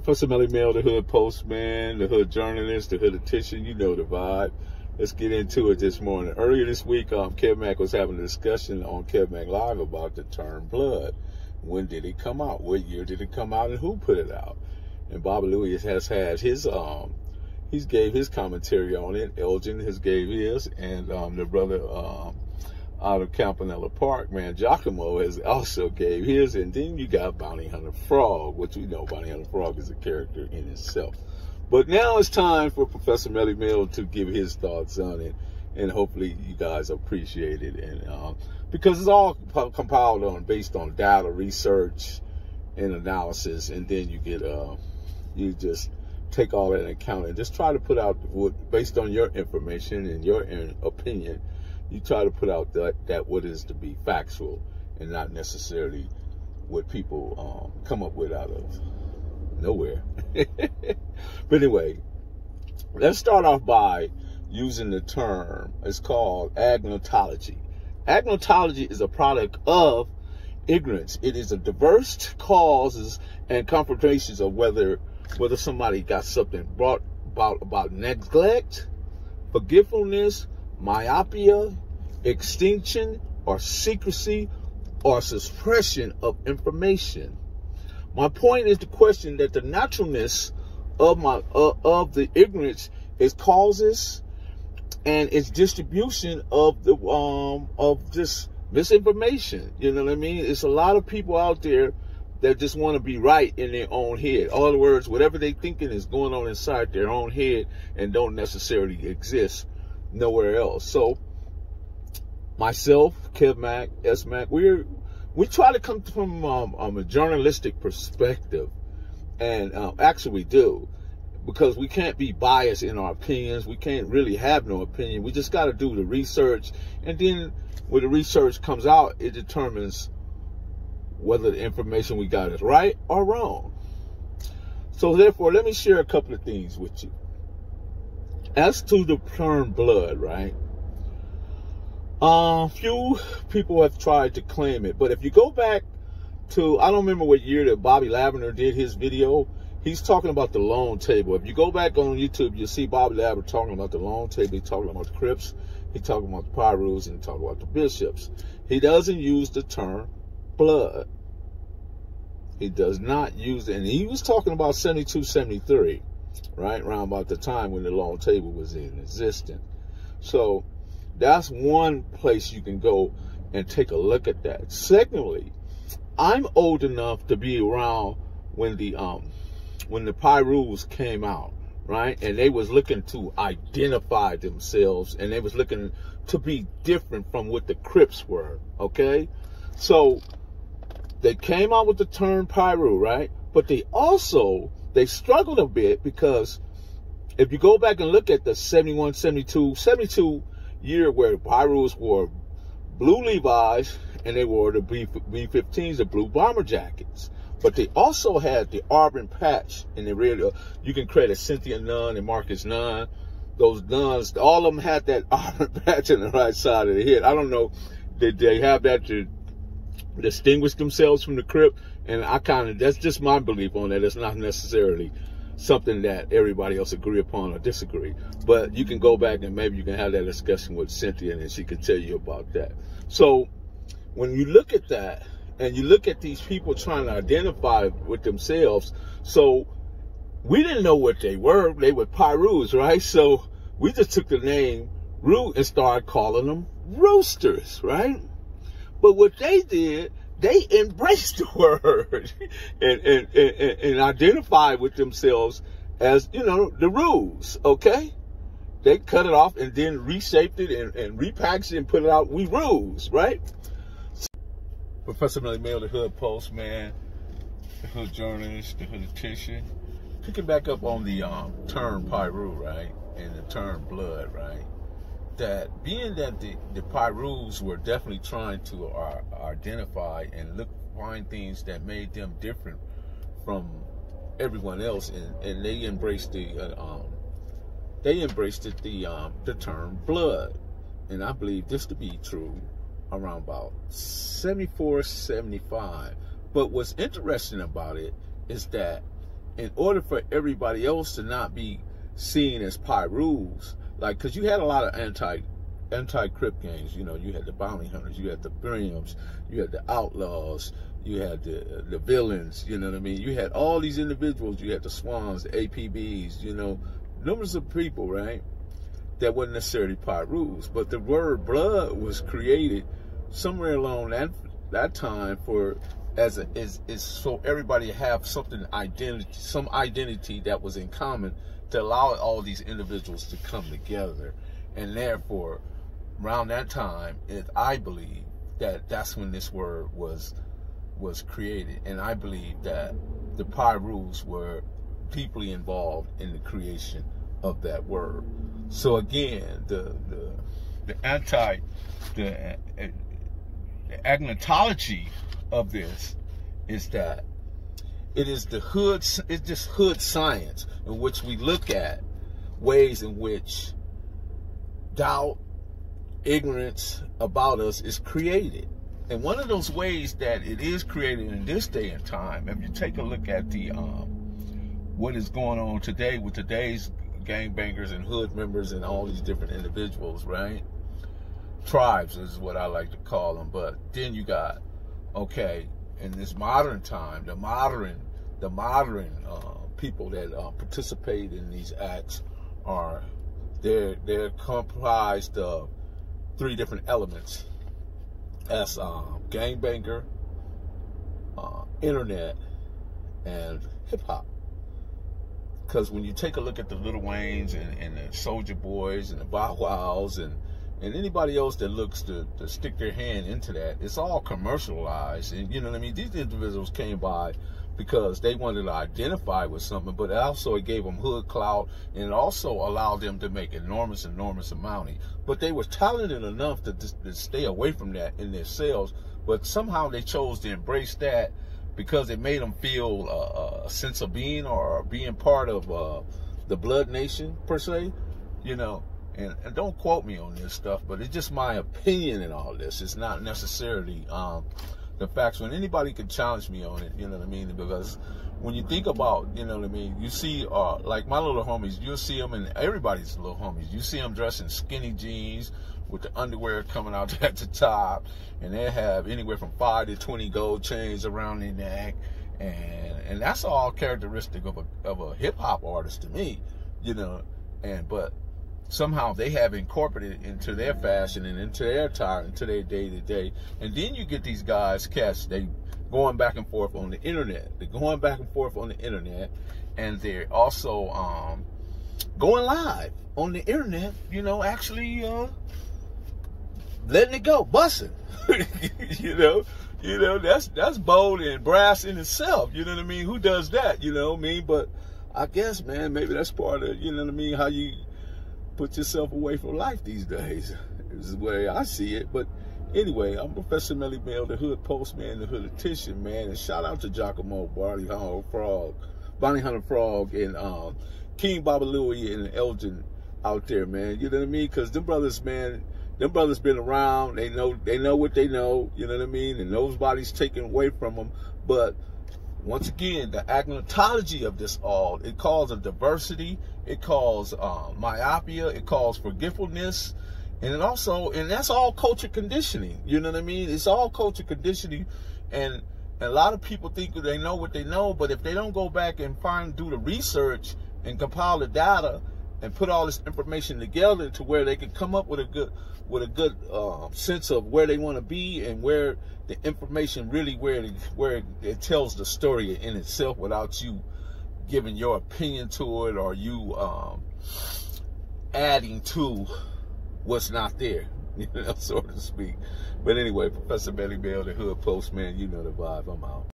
Professor Melly Mail, the hood postman, the hood journalist, the hooditian, you know the vibe. Let's get into it this morning. Earlier this week, Kev Mack was having a discussion on Kev Mack Live about the term blood. When did it come out? What year did it come out? And who put it out? And Bobby Louis has had his, he's gave his commentary on it. Elgin has gave his, and the brother out of Campanella Park, man, Giacomo has also gave his. And then you got Bounty Hunter Frog, which we know Bounty Hunter Frog is a character in itself. But now it's time for Professor Melly Mail to give his thoughts on it, and hopefully you guys appreciate it. And because it's all compiled on, based on data, research, and analysis, and then you get you just take all that into account and just try to put out what, based on your information and your opinion, you try to put out that what is to be factual and not necessarily what people come up with out of nowhere. But anyway, let's start off by using the term. It's called agnotology. Agnotology is a product of ignorance. It is a diverse causes and confrontations of whether somebody got something brought about neglect, forgetfulness, myopia, extinction, or secrecy, or suppression of information. My point is the question that the naturalness of the ignorance is causes and its distribution of the of this misinformation. You know what I mean? It's a lot of people out there that just want to be right in their own head. In other words, whatever they thinking is going on inside their own head and don't necessarily exist nowhere else. So myself, Kev Mack, S Mack, we try to come from a journalistic perspective, and actually we do, because we can't be biased in our opinions. We can't really have no opinion. We just got to do the research, and then when the research comes out, it determines whether the information we got is right or wrong. So therefore, let me share a couple of things with you. As to the term blood, right? Few people have tried to claim it, but if you go back to, I don't remember what year that Bobby Lavender did his video, he's talking about the loan table. If you go back on YouTube, you'll see Bobby Lavender talking about the loan table. He's talking about the Crips, he's talking about the Pyrus, and he's talking about the Bishops. He doesn't use the term blood. He does not use it. And he was talking about 72, 73, right? Around about the time when the loan table was in existence. So that's one place you can go and take a look at that. Secondly, I'm old enough to be around when the Pyrus came out, right? And they was looking to identify themselves, and they was looking to be different from what the Crips were, okay? So they came out with the term Pyru, right? But they struggled a bit, because if you go back and look at the 71, 72 year where Pyrus wore blue Levi's and they wore the B-15s, the blue bomber jackets. But they also had the Auburn patch in the rear. You can credit Cynthia Nunn and Marcus Nunn. Those Nunns, all of them had that Auburn patch on the right side of the head. I don't know, did they have that to distinguish themselves from the Crip? And that's just my belief on that. It's not necessarily something that everybody else agree upon or disagree. But you can go back and maybe you can have that discussion with Cynthia, and she can tell you about that. So when you look at that, and you look at these people trying to identify with themselves, so we didn't know what they were. They were Pyrus, right? So we just took the name Root and started calling them roosters, right? But what they did, they embraced the word and identified with themselves as, you know, the Roos, okay? They cut it off and then reshaped it and repackaged it and put it out. We Roos, right? Professor Melly Mail, the hood postman, the hood journalist, the hooditian. Picking back up on the term Pyru, right? And the term blood, right? That being that the Pyrus were definitely trying to identify and find things that made them different from everyone else, and they embraced the term blood. And I believe this to be true around about 74, 75. But what's interesting about it is that in order for everybody else to not be seen as Pyrus, like, because you had a lot of anti-Crip gangs. You know, you had the bounty hunters, you had the Brims, you had the outlaws, you had the villains, you know what I mean? You had all these individuals, you had the Swans, the APBs, you know, numbers of people, right, that wasn't necessarily Pyrus. But the word blood was created somewhere along that time for is so everybody have some identity that was in common, to allow all these individuals to come together. And therefore, around that time, I believe that that's when this word was created. And I believe that the Pyrus were deeply involved in the creation of that word. So again, the agnotology of this is that it's just hood science, in which we look at ways in which doubt, ignorance about us is created. And one of those ways that it is created in this day and time, if you take a look at the what is going on today with today's gangbangers and hood members and all these different individuals, right? Tribes is what I like to call them. But then you got, okay, in this modern time, the modern people that participate in these acts they're comprised of 3 different elements. That's gangbanger, internet, and hip hop. Because when you take a look at the Lil Waynes and the Soulja Boys and the Bow Wows and anybody else that looks to stick their hand into that, it's all commercialized. And you know what I mean? These individuals came by because they wanted to identify with something, but it gave them hood clout, and it also allowed them to make enormous money. But they were talented enough to stay away from that in their cells, but somehow they chose to embrace that because it made them feel a sense of being, or being part of the blood nation, per se, you know. And don't quote me on this stuff, but it's just my opinion in all this. It's not necessarily the facts. When anybody can challenge me on it, you know what I mean? Because when you think about, you know what I mean, you see, like my little homies, you'll see them, and everybody's little homies, you see them dressing skinny jeans with the underwear coming out at the top, and they have anywhere from 5 to 20 gold chains around their neck, and that's all characteristic of a hip hop artist to me, you know. But somehow they have incorporated it into their fashion and into their attire, into their day-to-day. And then you get these guys, cats, they going back and forth on the internet. They're going back and forth on the internet, and they're also going live on the internet, you know, actually letting it go, busting. you know, that's bold and brass in itself, you know what I mean? Who does that, you know what I mean? But I guess, man, maybe that's part of, you know what I mean, how you put yourself away from life these days. This is the way I see it. But anyway, I'm Professor Melly Bell, the Hood Postman, the Hooditician, man. And shout out to Giacomo, Bounty Hunter Frog, and King Baba Louie and Elgin out there, man. You know what I mean? Because them brothers, man, them brothers been around. They know what they know. You know what I mean? And nobody's taken away from them. But once again, the agnotology of this all, it calls a diversity, it calls myopia, it calls forgetfulness, and that's all culture conditioning. You know what I mean? It's all culture conditioning, and a lot of people think they know what they know, but if they don't go back and do the research and compile the data and put all this information together to where they can come up with a good sense of where they want to be, and where the information really where it tells the story in itself without you giving your opinion to it, or you adding to what's not there, you know, so to speak. But anyway, Professor Melly Bell, the Hood Postman, you know the vibe. I'm out.